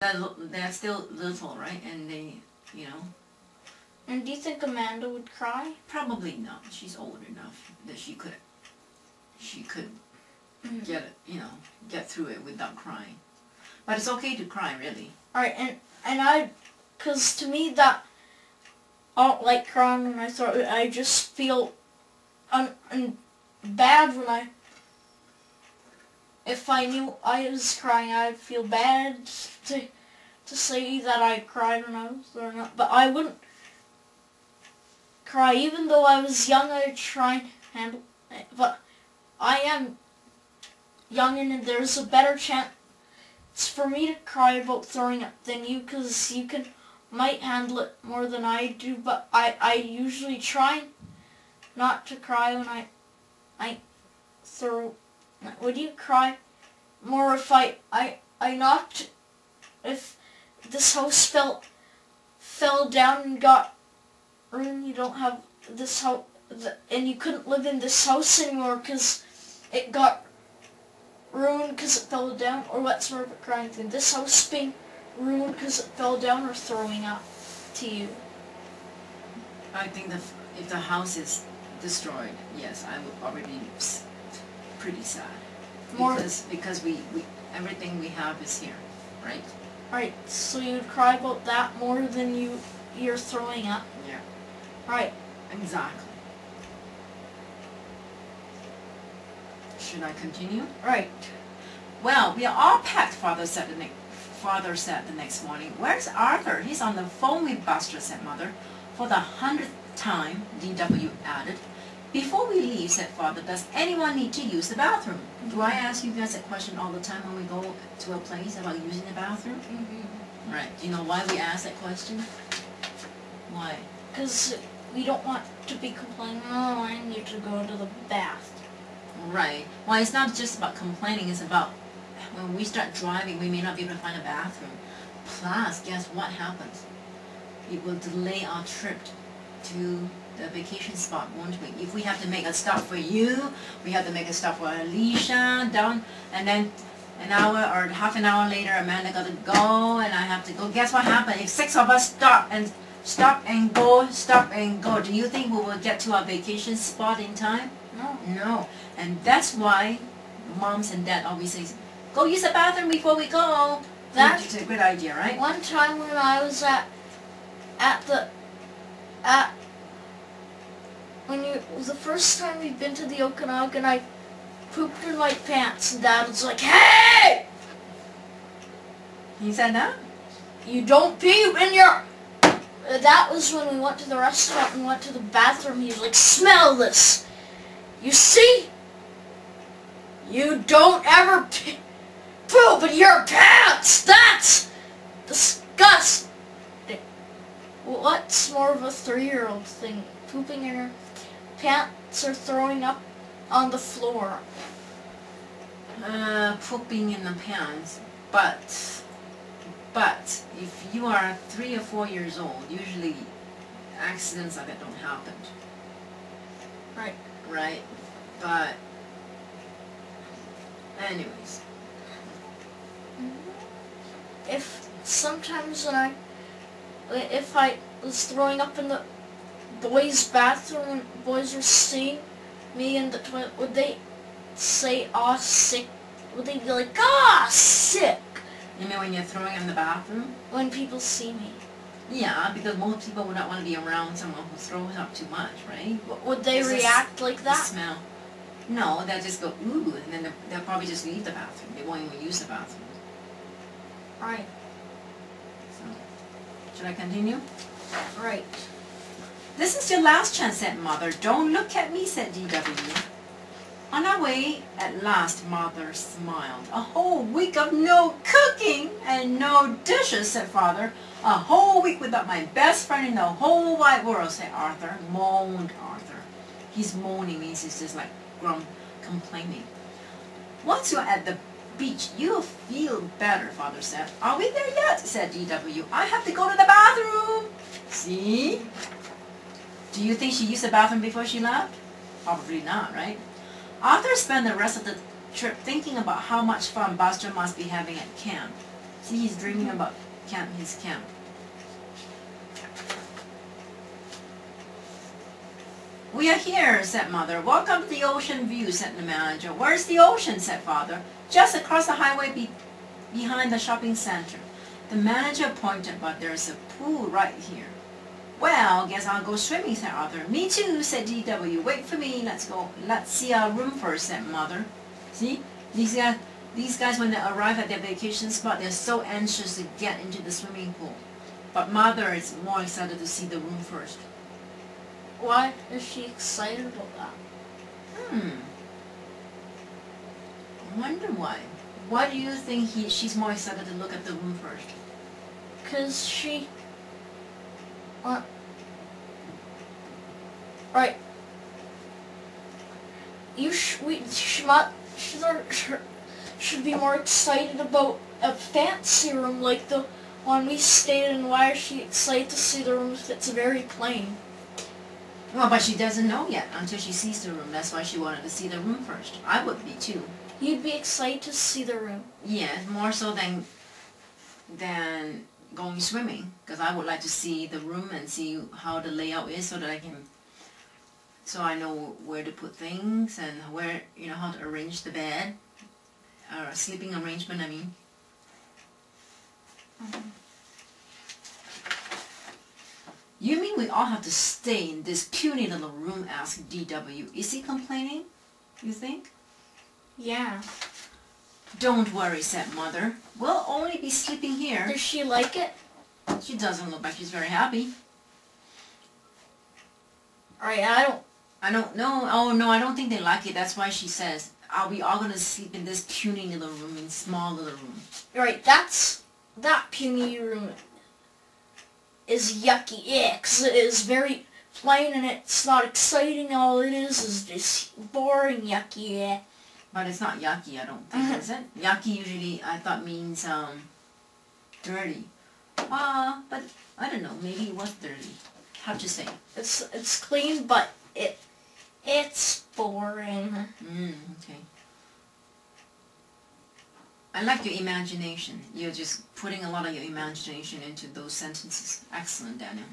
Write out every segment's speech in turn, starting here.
They're still little, right? And they, you know. And do you think Amanda would cry? Probably not. She's old enough that she could get it, get through it without crying. But it's okay to cry, really. Alright, and because to me that, I don't like crying when I throw it. I just feel bad when if I knew I was crying, I'd feel bad to say that I cried when I was throwing up. But I wouldn't cry. Even though I was young, I'd try and handle it. But I am young, and there's a better chance for me to cry about throwing up than you, because you might handle it more than I do. But I usually try not to cry when I throw. Would you cry more if I knocked, if this house fell down and got ruined? You don't have this house, and you couldn't live in this house anymore because it got ruined because it fell down? Or what's more of a crying thing? This house being ruined because it fell down, or throwing up to you? I think if the house is destroyed, yes, I would probably be pretty sad. Because we everything we have is here, right? Right, so you'd cry about that more than you're throwing up? Yeah. Right. Exactly. Should I continue? Right. Well, we are all packed, Father said the next morning. Where's Arthur? He's on the phone with Buster, said Mother. For the 100th time, DW added. Before we leave, said Father, does anyone need to use the bathroom? Do I ask you guys that question all the time when we go to a place about using the bathroom? Mm-hmm. Right. Do you know why we ask that question? Why? Because we don't want to be complaining, oh, I need to go to the bath. Right. Well, it's not just about complaining. It's about when we start driving, we may not be able to find a bathroom. Plus, guess what happens? It will delay our trip to the vacation spot, won't we? If we have to make a stop for you, we have to make a stop for Alicia, down, and then an hour or half an hour later, Amanda got to go, and I have to go. Guess what happened? If 6 of us stop and go, do you think we will get to our vacation spot in time? No. No. And that's why moms and dad always say, go use the bathroom before we go. That's a good idea, right? One time when I was the first time we'd been to the Okanagan, I pooped in my pants, and Dad was like, hey! He said that? You don't poop in your... That was when we went to the restaurant and went to the bathroom. He was like, smell this. You see? You don't ever poop in your pants. That's disgusting. What's more of a 3-year-old thing? Pooping in her pants or throwing up on the floor? Pooping in the pants. But if you are 3 or 4 years old, usually accidents like that don't happen. Right. Right? But anyways. If sometimes if I was throwing up in the boys' bathroom and boys were seeing me in the toilet, would they say, aw, sick? Would they be like, ah, sick? You mean when you're throwing in the bathroom? When people see me. Yeah, because most people would not want to be around someone who throws up too much, right? Would they react like that? The smell. No, they'll just go, ooh, and then they'll probably just leave the bathroom. They won't even use the bathroom. Right. So, should I continue? Right. This is your last chance, said Mother. Don't look at me, said DW. On our way, at last, Mother smiled. A whole week of no cooking and no dishes, said Father. A whole week without my best friend in the whole wide world, said Arthur. Moaned Arthur. His moaning means he's just like complaining. Once you're at the beach, you'll feel better, Father said. Are we there yet? Said DW. I have to go to the bathroom. See? Do you think she used the bathroom before she left? Probably not, right? Arthur spent the rest of the trip thinking about how much fun Buster must be having at camp. See, he's dreaming about his camp. We are here, said Mother. Welcome to the ocean view, said the manager. Where's the ocean, said Father. Just across the highway behind the shopping center. The manager pointed, but there's a pool right here. Well, guess I'll go swimming, said Arthur. Me too, said DW. Wait for me, let's go. Let's see our room first, said Mother. See, these guys when they arrive at their vacation spot, they're so anxious to get into the swimming pool. But Mother is more excited to see the room first. Why is she excited about that? I wonder why. Why do you think she's more excited to look at the room first? Because she... right. Should be more excited about a fancy room like the one we stayed in. Why is she excited to see the room if it's very plain? Well, but she doesn't know yet until she sees the room. That's why she wanted to see the room first. I would be too. You'd be excited to see the room? Yeah, more so than going swimming, because I would like to see the room and see how the layout is so that I know where to put things and where, how to arrange the bed, or sleeping arrangement, I mean. You mean we all have to stay in this puny little room, asked DW. Is he complaining, you think? Yeah. Don't worry, said Mother. We'll only be sleeping here. Does she like it? She doesn't look like she's very happy. Alright, I don't know. Oh, no, I don't think they like it. That's why she says, are we all going to sleep in this puny little room, in small little room? Right, that puny room is yucky. Yeah, 'cause it is very plain and it's not exciting. All it is just boring, yucky, yeah. But it's not yucky, I don't think, is it? Yucky usually, I thought, means dirty. But I don't know, maybe it was dirty. Hard to say. It's clean, but it's boring. Okay. I like your imagination. You're just putting a lot of your imagination into those sentences. Excellent, Daniel.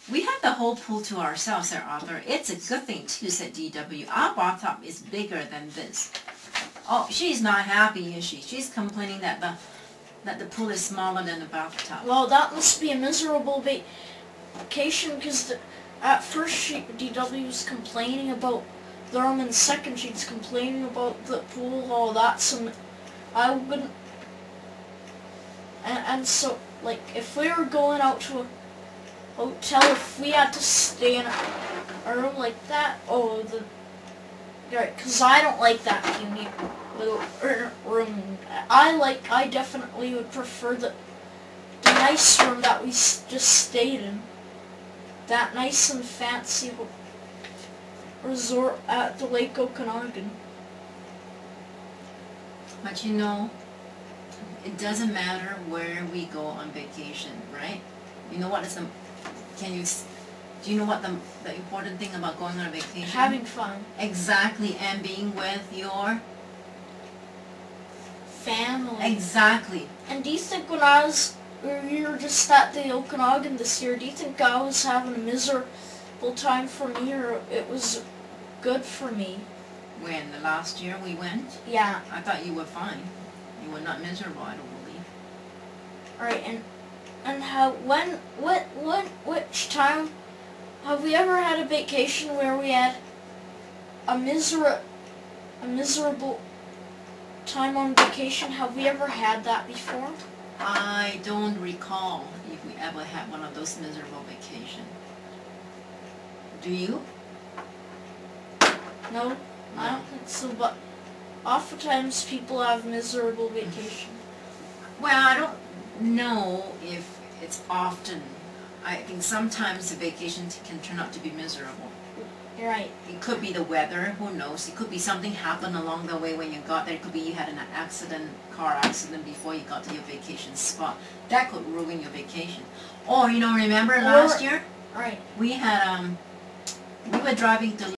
We have the whole pool to ourselves, said Arthur. It's a good thing, too, said DW. Our bathtub is bigger than this. Oh, she's not happy, is she? She's complaining that the pool is smaller than the bathtub. Well, that must be a miserable vacation, because at first DW was complaining about the room, and second she's complaining about the pool. Oh, that's I wouldn't... And so, like, if we were going out to a hotel, if we had to stay in a room like that, right, because I don't like that puny little room. I definitely would prefer the nice room that we just stayed in. That nice and fancy resort at the Lake Okanagan. But it doesn't matter where we go on vacation, right? You know what is do you know what the important thing about going on a vacation? Having fun. Exactly, and being with your family. Exactly. And do you think when we were just at the Okanagan this year, do you think I was having a miserable time for me, or it was good for me? When, the last year we went? Yeah. I thought you were fine. You were not miserable, I don't believe. Alright, and which time have we ever had a vacation where we had a miserable time on vacation? Have we ever had that before? I don't recall if we ever had one of those miserable vacations. Do you? No, I don't think so, but oftentimes people have miserable vacation. Well, I don't know if it's often. I think sometimes the vacation can turn out to be miserable. You're right. It could be the weather, who knows. It could be something happened along the way when you got there. It could be you had an car accident before you got to your vacation spot. That could ruin your vacation. Or, remember last year? Right. We had, we were driving to